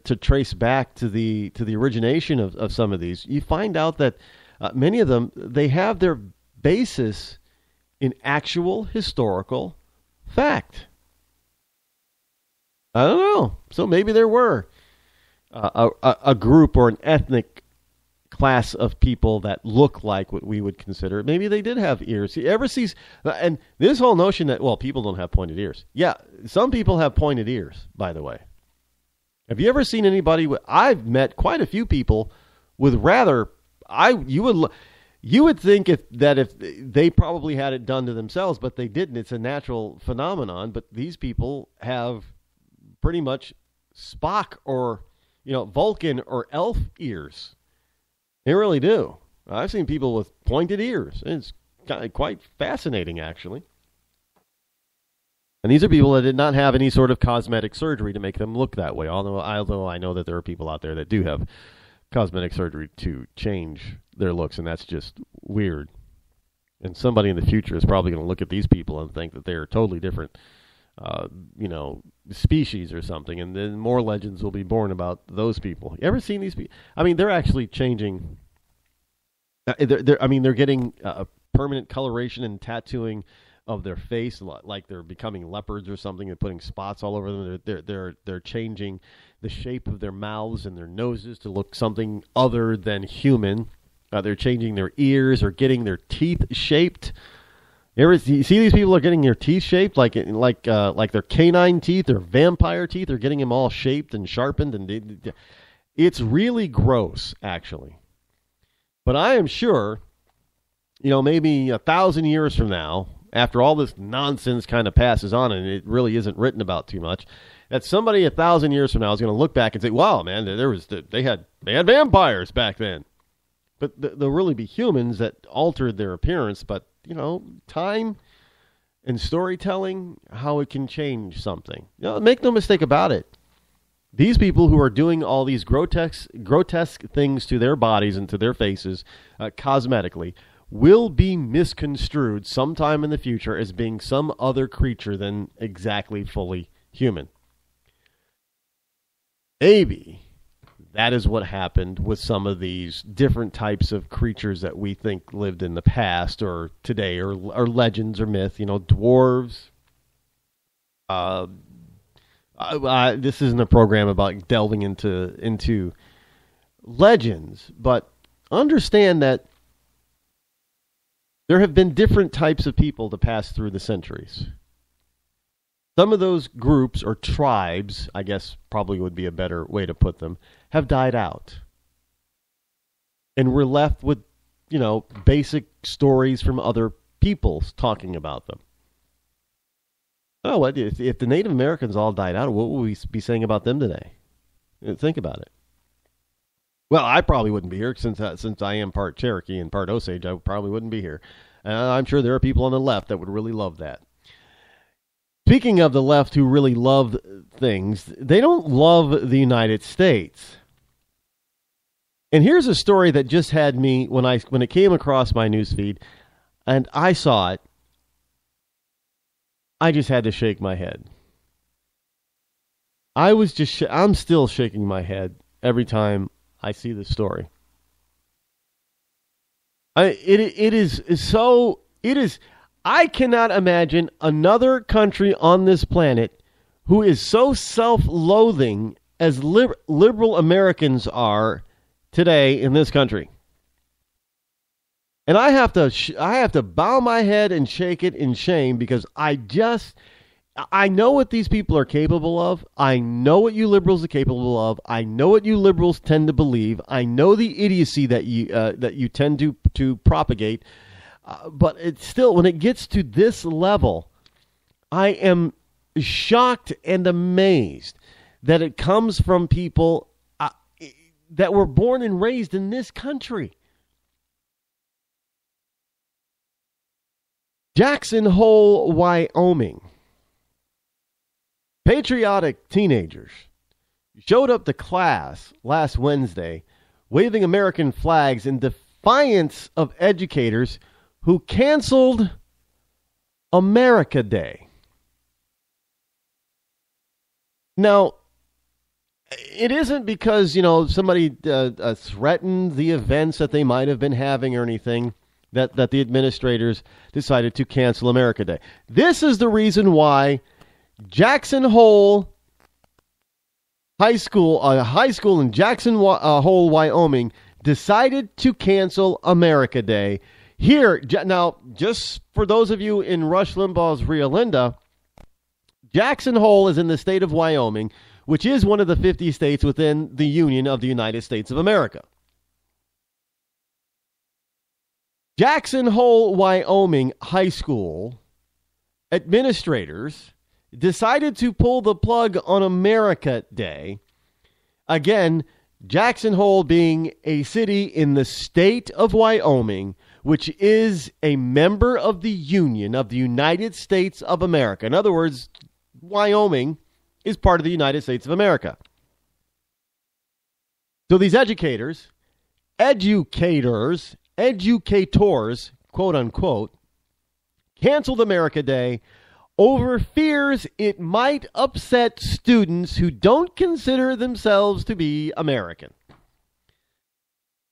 to trace back to the origination of some of these, you find out that many of them, they have their basis in actual historical fact. I don't know. So maybe there were a group or an ethnic class of people that look like what we would consider. Maybe they did have ears. You ever see, and this whole notion that, well, people don't have pointed ears. Yeah, some people have pointed ears, by the way. Have you ever seen anybody I've met quite a few people with rather, you would think if they probably had it done to themselves, but they didn't. It's a natural phenomenon, but these people have pretty much Spock or, Vulcan or elf ears. They really do. I've seen people with pointed ears. It's quite fascinating, actually. And these are people that did not have any sort of cosmetic surgery to make them look that way, although I know that there are people out there that do have cosmetic surgery to change their looks, and that's just weird. And somebody in the future is probably going to look at these people and think that they're totally different, species or something, and then more legends will be born about those people. You ever seen these people? I mean, they're actually changing. They're getting a permanent coloration and tattooing of their face, like they're becoming leopards or something, and putting spots all over them. They're changing the shape of their mouths and their noses to look something other than human. They're changing their ears or getting their teeth shaped. You see these people are getting their teeth shaped like their canine teeth or vampire teeth. They're getting them all shaped and sharpened, and it's really gross, actually. But I am sure, maybe 1,000 years from now, after all this nonsense kind of passes on and it really isn't written about too much, that somebody 1,000 years from now is going to look back and say, "Wow, man, they had vampires back then." But there'll really be humans that altered their appearance, but time and storytelling, how it can change something. Make no mistake about it. These people who are doing all these grotesque things to their bodies and to their faces, cosmetically, will be misconstrued sometime in the future as being some other creature than exactly fully human. Maybe that is what happened with some of these different types of creatures that we think lived in the past or today, or legends or myth. Dwarves. This isn't a program about delving into legends, but understand that there have been different types of people to pass through the centuries. Some of those groups or tribes, I guess probably would be a better way to put them, have died out. And we're left with, basic stories from other peoples talking about them. Oh, what if the Native Americans all died out, what would we be saying about them today? Think about it. Well, I probably wouldn't be here since I am part Cherokee and part Osage. I probably wouldn't be here. I'm sure there are people on the left that would really love that. Speaking of the left who really love things, they don't love the United States. And here's a story that just had me when it came across my newsfeed, and I saw it. I just had to shake my head. I'm still shaking my head every time I see this story. I cannot imagine another country on this planet who is so self-loathing as liberal Americans are today in this country. And I have to bow my head and shake it in shame because I know what these people are capable of. I know what you liberals are capable of. I know what you liberals tend to believe. I know the idiocy that you tend to propagate. But it's still, when it gets to this level, I am shocked and amazed that it comes from people that were born and raised in this country. Jackson Hole, Wyoming. Patriotic teenagers showed up to class last Wednesday waving American flags in defiance of educators who canceled America Day. Now, It isn't because, somebody threatened the events that they might have been having or anything that the administrators decided to cancel America Day. This is the reason why Jackson Hole High School, a high school in Jackson Hole, Wyoming, decided to cancel America Day. Here, now, just for those of you in Rush Limbaugh's Rio Linda, Jackson Hole is in the state of Wyoming, which is one of the 50 states within the Union of the United States of America. Jackson Hole, Wyoming High School administrators decided to pull the plug on America Day. Again, Jackson Hole being a city in the state of Wyoming, which is a member of the Union of the United States of America. In other words, Wyoming is part of the United States of America. So these educators, quote unquote, canceled America Day over fears it might upset students who don't consider themselves to be American.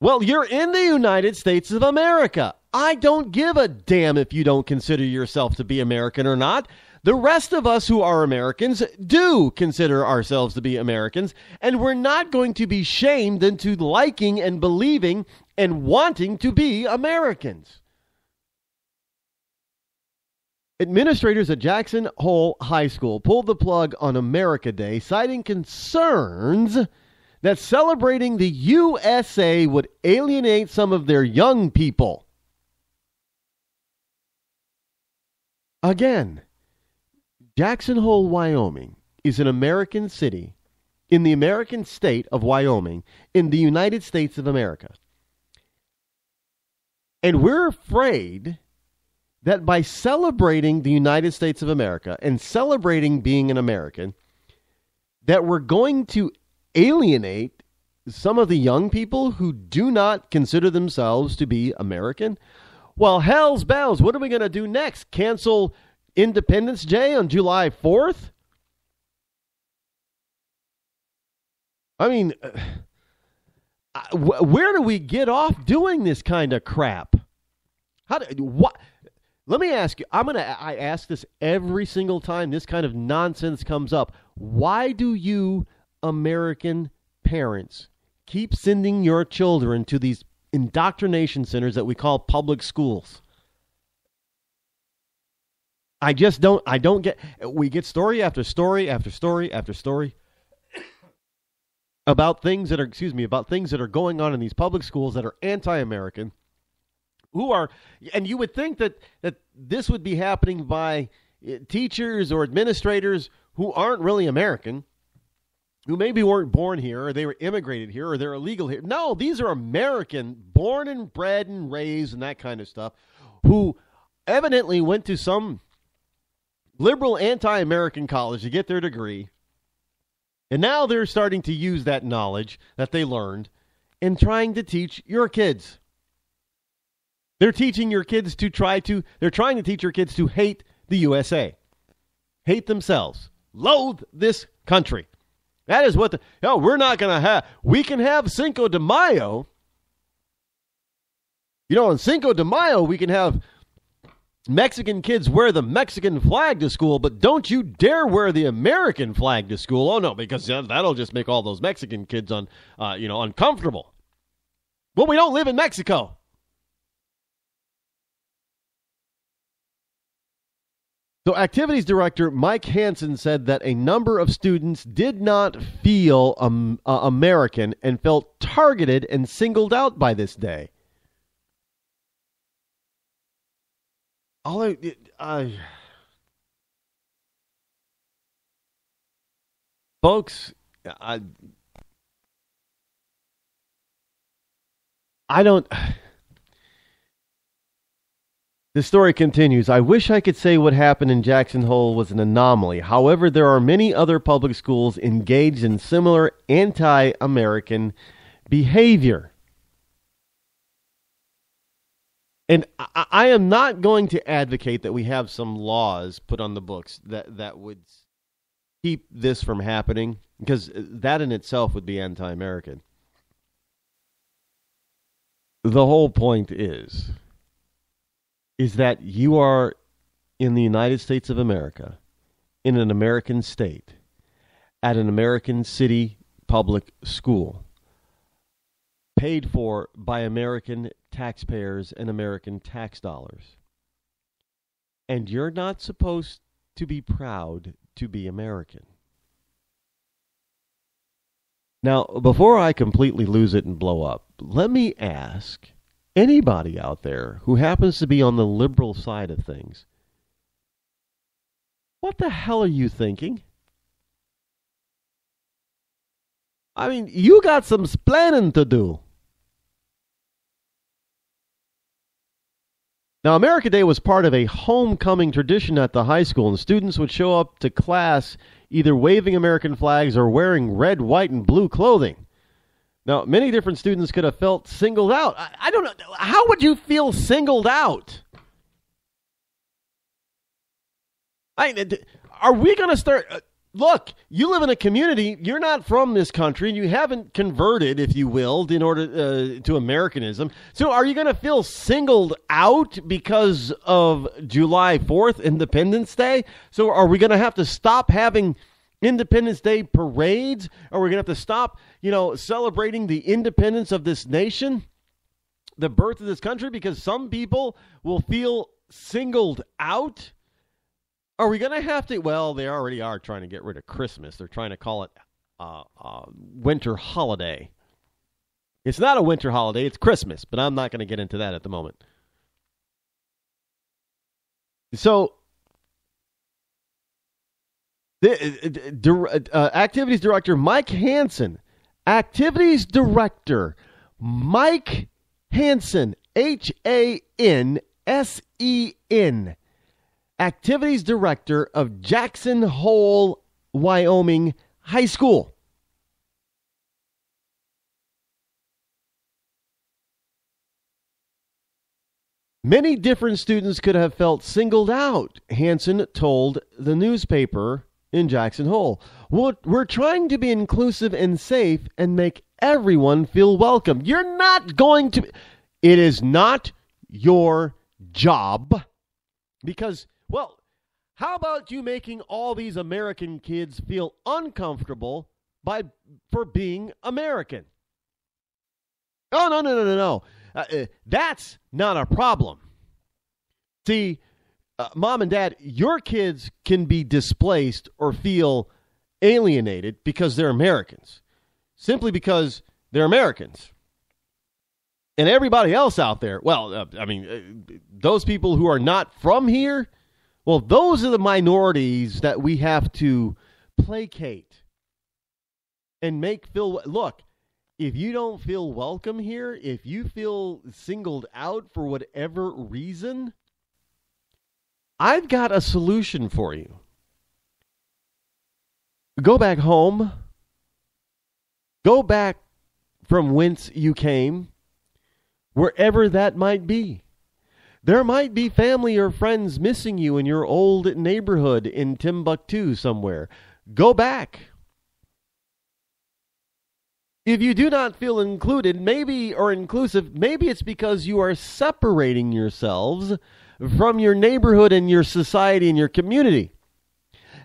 Well, you're in the United States of America. I don't give a damn if you don't consider yourself to be American or not. The rest of us who are Americans do consider ourselves to be Americans, and we're not going to be shamed into liking and believing and wanting to be Americans. Administrators at Jackson Hole High School pulled the plug on America Day, citing concerns that celebrating the USA would alienate some of their young people. Again, Jackson Hole, Wyoming is an American city in the American state of Wyoming in the United States of America. And we're afraid that by celebrating the United States of America and celebrating being an American, that we're going to alienate some of the young people who do not consider themselves to be American. Well, hell's bells, what are we going to do next? Cancel Independence Day on July 4th? I mean, where do we get off doing this kind of crap? What? Let me ask you, I ask this every single time this kind of nonsense comes up. Why do you American parents keep sending your children to these indoctrination centers that we call public schools? I don't get, we get story after story after story after story about things that are going on in these public schools that are anti-American, and you would think that this would be happening by teachers or administrators who aren't really American, who maybe weren't born here, or they were immigrated here, or they're illegal here. No, these are American, born and bred and raised and that kind of stuff, who evidently went to some liberal anti-American college to get their degree, and now they're starting to use that knowledge that they learned in trying to teach your kids. They're teaching your kids they're trying to teach your kids to hate the USA, hate themselves, loathe this country. That is what we're not going to have. We can have Cinco de Mayo. On Cinco de Mayo, we can have Mexican kids wear the Mexican flag to school, but don't you dare wear the American flag to school. Oh, no, because that'll just make all those Mexican kids uncomfortable. Well, we don't live in Mexico. So activities director Mike Hansen said that a number of students did not feel American and felt targeted and singled out by this day. Folks, I don't... The story continues. I wish I could say what happened in Jackson Hole was an anomaly. However, there are many other public schools engaged in similar anti-American behavior. And I am not going to advocate that we have some laws put on the books that would keep this from happening. because that in itself would be anti-American. The whole point is that you are in the United States of America, in an American state, at an American city public school, paid for by American taxpayers and American tax dollars. And you're not supposed to be proud to be American. Now, before I completely lose it and blow up, let me ask anybody out there who happens to be on the liberal side of things, what the hell are you thinking? I mean, you got some splaining to do. Now, America Day was part of a homecoming tradition at the high school, and students would show up to class either waving American flags or wearing red, white, and blue clothing. Now, many different students could have felt singled out. I don't know. How would you feel singled out? Are we going to start... Look, you live in a community, you're not from this country, and you haven't converted, if you will, in order to Americanism. So are you going to feel singled out because of July 4th, Independence Day? So are we going to have to stop having Independence Day parades? Are we going to have to stop, celebrating the independence of this nation, the birth of this country, because some people will feel singled out? Are we going to have to? Well, they already are trying to get rid of Christmas. They're trying to call it winter holiday. It's not a winter holiday. It's Christmas, but I'm not going to get into that at the moment. So, the Activities Director Mike Hansen, Activities Director Mike Hansen, Hansen, Activities Director of Jackson Hole, Wyoming High School. Many different students could have felt singled out, Hansen told the newspaper in Jackson Hole. We're trying to be inclusive and safe and make everyone feel welcome. You're not going to... It is not your job because... Well, how about you making all these American kids feel uncomfortable for being American? Oh, no. That's not a problem. See, Mom and Dad, your kids can be displaced or feel alienated because they're Americans. Simply because they're Americans. And everybody else out there, those people who are not from here... Well, those are the minorities that we have to placate and make feel... Look, if you don't feel welcome here, if you feel singled out for whatever reason, I've got a solution for you. Go back home. Go back from whence you came, wherever that might be. There might be family or friends missing you in your old neighborhood in Timbuktu somewhere. Go back. If you do not feel included, or inclusive, maybe it's because you are separating yourselves from your neighborhood and your society and your community.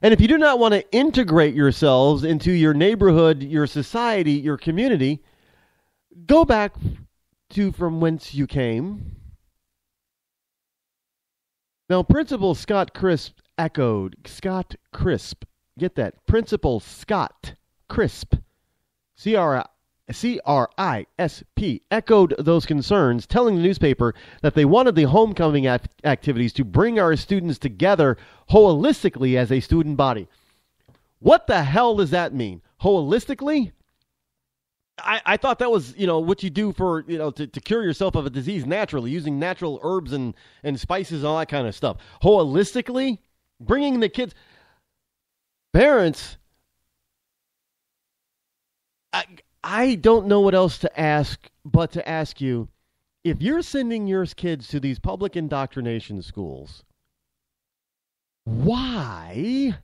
And if you do not want to integrate yourselves into your neighborhood, your society, your community, go back to from whence you came. Now, Principal Scott Crisp, get that, Principal Scott Crisp, C-R-I-S-P, echoed those concerns, telling the newspaper that they wanted the homecoming activities to bring our students together holistically as a student body. What the hell does that mean? Holistically? I thought that was, what you do for, to cure yourself of a disease naturally, using natural herbs and spices and all that kind of stuff. Holistically, bringing the kids, parents, I don't know what else to ask, but to ask you, if you're sending your kids to these public indoctrination schools, why